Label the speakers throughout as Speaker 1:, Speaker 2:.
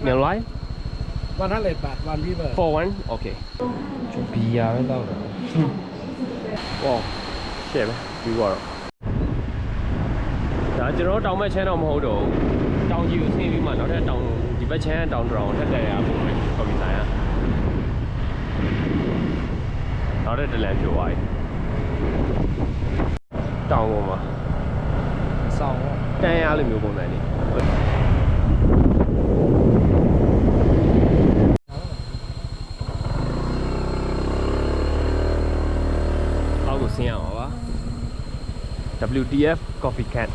Speaker 1: 100
Speaker 2: 100 baht one river
Speaker 1: for one okay
Speaker 3: ကျဘီယာပဲတော့တာ
Speaker 1: wow ရှယ်ပဲပြီးတော့ဒါကျွန်တော်တောင်ဘက်ချမ်းတော့မဟုတ်တော့တောင်ကြီးကိုဆင်းပြီးမှနောက်ထပ်တောင်ဒီဘက်ချမ်းတောင်တောင်ထက်တက်ရပုံပဲကော်ဖီဆိုင်ကနောက်ထပ်တလန်ဖြိုသွားပြီတောင်ပေါ်မှာ
Speaker 3: ဆောင်း
Speaker 1: တန်းရလိုမျိုးပုံစံနေအောက်ကိုဆင်းရအောင်ပါ WTF Coffee Cat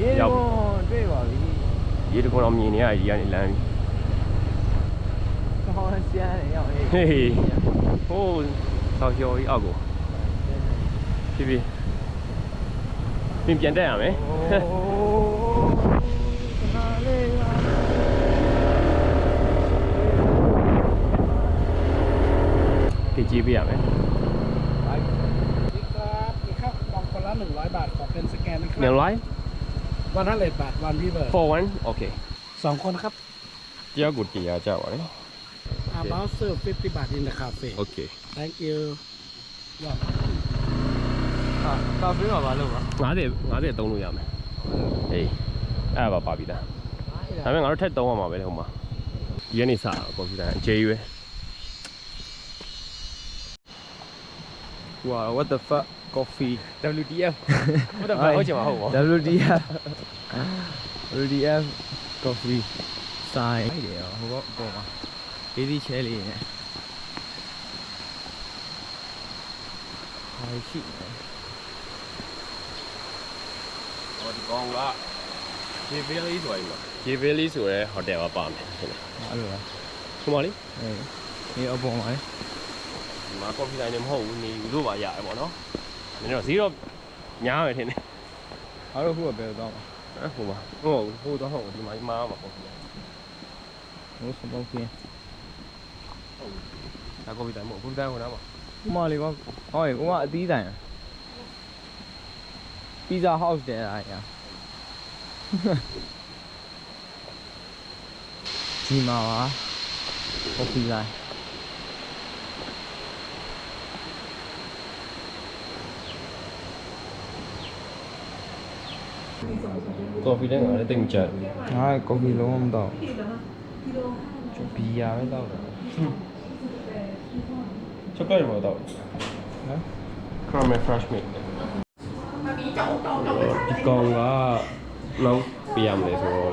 Speaker 3: ရေတော့တွေ့ပါပြီ
Speaker 1: ရေတခွန်အောင်မြင်နေရရေကနေလမ်းပြီး
Speaker 3: ဟောဆရာရောက်ရေး
Speaker 1: ဟေးဟိုးဆောက်ကျော်ကြီးအောက်ကိုဖြည်းဖြည်းပြန်တက်ရမယ်
Speaker 3: နာလေးပါ
Speaker 1: ကြည့်ကြည့်ပေးရမယ်
Speaker 2: นี่ครับมีข้าวกล่องคนละ100 บาทขอเป็นสแกนนะครั
Speaker 1: 100
Speaker 2: 100 baht one river
Speaker 1: for one okay
Speaker 2: 2 คนครับ
Speaker 1: တယောက်ကိုတရားကြပါလေ
Speaker 2: about serve 50 baht in the cafe
Speaker 1: okay
Speaker 2: thank you
Speaker 3: ဟာကာဖေးမှာဘာလုပ်လဲ
Speaker 1: 50သုံးလို့ရမယ်ဟေးအဲ့ဒါပါပြီလားဒါပေမဲ့ငါတို့ထက်သုံးရမှာပဲလေဟိုမှာဒီကနေစတာကော်ဖီတိုင်းအကျေးရွယ်
Speaker 3: wow what the fuck coffee
Speaker 1: WTF ဟုတ်တယ်ဟုတ်ချင်မှာဟုတ်ပါ
Speaker 3: WDF WDF coffee ဆိုင်ဟိုတယ်ဟိုကအပေါ်မှာလေးလေးချဲလေးနဲ့ဟာရှိတယ်
Speaker 1: ဟောဒီကောင်က J-Valley ဆိုရင်ပါ J-Valley ဆိုရဲဟိုတယ်ပါပါမယ်ဟုတ်လား
Speaker 3: အဲ့လိုလား
Speaker 1: ဟိုမှာလေ
Speaker 3: ဒီအပေါ်မှာလေ
Speaker 1: ဒီမှာကော်ဖီတိုင်းလည်းမဟုတ်ဘူးနေလို့ပါရတယ်ပေါ့နော်နင်တော့ဈေးတော့ညားမယ်ထင်တယ်
Speaker 3: အားလို့ခုကဘယ်တော့မှာ
Speaker 1: ဟိုမှာဟိုတော့ဟုတ်ဒီမှာမှာကော်ဖီတိုင်း
Speaker 3: ဟိုစမောကင်း
Speaker 1: ဒါကော်ဖီတိုင်းမဟုတ်ဘူးတိုင်းဟိုနားမှာ
Speaker 3: ဥမာလေးပါဟောဥမာအသီးတိုင်ပီဇာဟောက်စ်တဲ့အားရဒီမှာပါကော်ဖီလိုင်း
Speaker 1: ကော်ဖီတိုင်းကလည်းတိတ်မကြဘူး
Speaker 3: ငါကော်ဖီလုံးဝမတော့ကျဘီယာပဲတော့တာ
Speaker 1: ချက်ကိုက်မှာတော့
Speaker 3: နော်
Speaker 1: caramel fresh milk ဒီကောင်ကလောက်ပြရမလဲဆိုတော့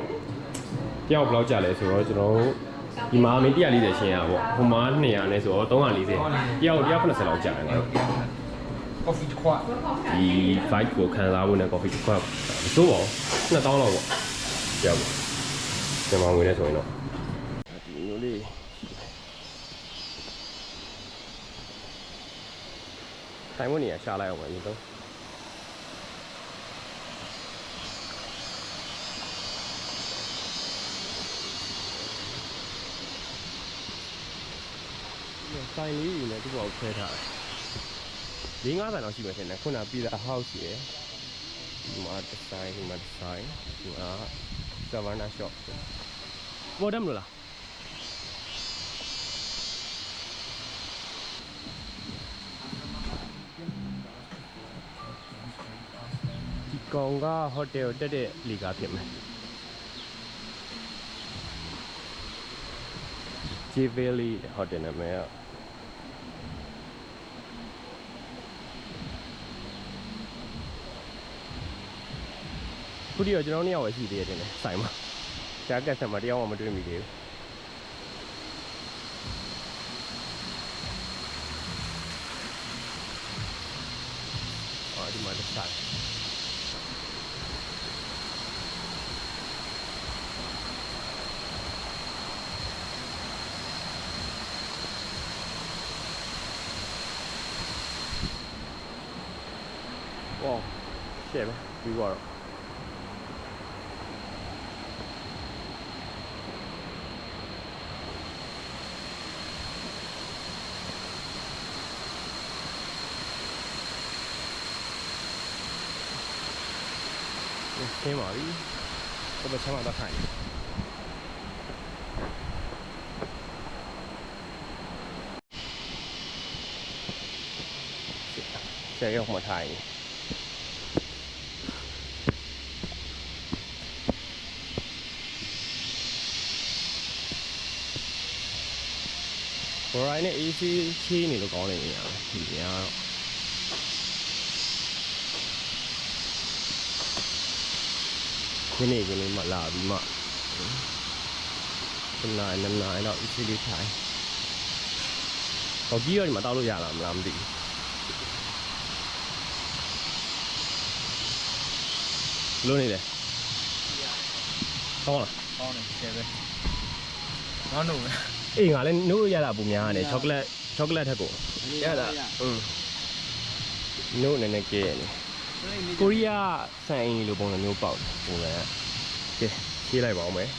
Speaker 1: တယောက်ဘယ်လောက်ကြာလဲဆိုတော့ကျွန်တော်တို့ဒီမှာမင်း140ရှင်းရပါပေါ့ဟိုမှာ200နဲ့ဆိုတော့340တယောက်190လောက်ကြာတယ်ငါတို့
Speaker 3: coffee ခွတ်
Speaker 1: ဒီ vibe ကိုခံစားဖို့နဲ့ coffee တစ်ခွက်မစိုးပါဘူး2000လောက်ပေါ့ကြောက်ကျွန်တော်ငွေနဲ့ဆိုရင်တော့ဒီလိုလေးတိုင်းမနေရရှာလိုက်အောင်ပါဒီတော့ဆိုင်လေးယူနေဒီပေါ်ခွဲထားတယ်၄-5 ဆိုင်လောက်ရှိမှထင်တယ်ခုနပြည်သာ house ရယ်ဒီမှာဒီဇိုင်းဒီမှာ Savannah shop ဘော်ဒမ်လို့လားဒီကောင်ကဟိုတယ်တက်တဲ့လီကာဖြစ်မယ် J-Valley ဟိုတယ်နာမည်ကခုဒီတော့ကျွန်တော်2ယောက်ပဲရှိသေးတယ်တင်ဆိုင်မှာရှားကတ်ဆက်မှာတယောက်မှမတွေ့မိသေးဘူးဒီမှာတစ်ဆိုင်ဝေါရှယ်ပဲပြီးတော့ဆင်းပါပြီဘယ်ချမ်းမှတော့ထိုင် ဆယ်ရောက်မှထိုင်ဘော်ရိုင်းနဲ့ AC ချေးနေလို့ကောင်းနေရဒီများတော့ဒီနေ့ကလေးမှလာပြီးမှ9တော့ AC လေးထိုင်ဟောကြီးရောဒီမှာတောက်လို့ရလားမလားမသိဘူးလို့နေတယ်ကောင်းလား
Speaker 3: ကောင်းတယ်ဆယ်ပဲနောက်နှုတ်ပဲ
Speaker 1: အေးငါလည်းနို့ရတာပုံများတယ်ချောကလက်ထက်ကိုရတာနို့နည်းနည်းကဲနေကိုရီးယားဆန်အင်းလို့ပုံစံမျိုးပေါက်တယ်ပုံစံကဲဖြေးလိုက်ပါဦးမယ်